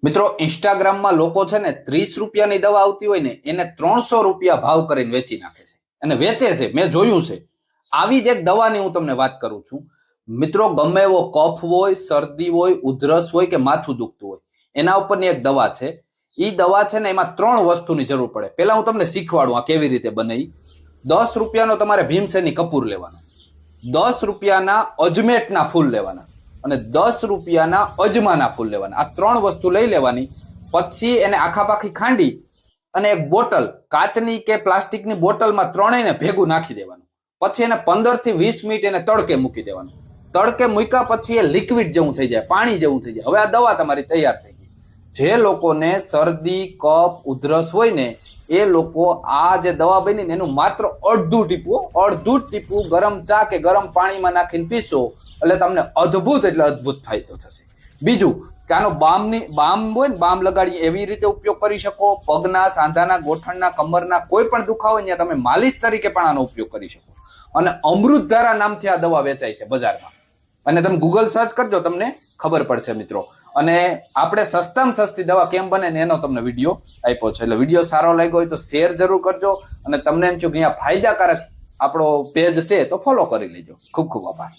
મિત્રો ઇન્સ્ટાગ્રામમાં લોકો છે ને 30 રૂપિયાની દવા આવતી હોય ને એને 300 રૂપિયા ભાવ કરીને વેચી નાખે છે અને વેચે છે. મેં જોયું છે. આવી જ એક દવાની હું તમને વાત કરું છું. મિત્રો ગમે એવો કફ હોય, શરદી હોય, ઉધરસ હોય કે માથું દુખતું હોય, એના ઉપરની એક દવા છે. એ દવા છે ને એમાં 3 વસ્તુની જરૂર પડે. પહેલા હું તમને શીખવાડું આ કેવી રીતે બને. 10 રૂપિયાનો તમારે ભીમસેની કપૂર લેવાનો, 10 રૂપિયાના અજમેટના ફૂલ લેવાના અને 10 રૂપિયાના અજમાના ફૂલ લેવાના. આ 3 વસ્તુ લઈ લેવાની. પછી એને આખા પાખી ખાંડી અને એક બોટલ, કાચની કે પ્લાસ્ટિકની બોટલમાં ત્રણેયને ભેગું નાખી દેવાનું. પછી એને 15 થી 20 મિનિટ એને તડકે મૂકી દેવાનું. તડકે મૂક્યા પછી એ લિક્વિડ જેવું થઈ જાય, પાણી જેવું થઈ જાય. હવે આ દવા તમારી તૈયાર થઈ ગઈ. જે લોકોને શરદી, કફ, ઉધરસ હોય ને એ લોકો આ જે દવા બની ને એનું માત્ર અડધું ટીપું ગરમ ચા કે ગરમ પાણીમાં નાખીને પીશો એટલે તમને અદ્ભુત એટલે અદ્ભુત ફાયદો થશે. બીજું કે આનો બામ હોય ને, બામ લગાડી એવી રીતે ઉપયોગ કરી શકો. પગના, સાંધાના, ગોઠણના, કમરના કોઈ પણ દુખાવો હોય ત્યાં તમે માલિશ તરીકે પણ આનો ઉપયોગ કરી શકો. અને અમૃતધારા નામથી આ દવા વેચાય છે બજારમાં. અને તમે ગૂગલ સર્ચ કરજો, તમને ખબર પડશે મિત્રો. અને આપણે સસ્તામાં સસ્તી દવા કેમ બને ને એનો તમને વિડીયો આપ્યો છે. એટલે વિડીયો સારો લાગ્યો હોય તો શેર જરૂર કરજો. અને તમને એમ છું કે અહીંયા ફાયદાકારક આપણો પેજ છે તો ફોલો કરી લેજો. ખૂબ ખૂબ આભાર.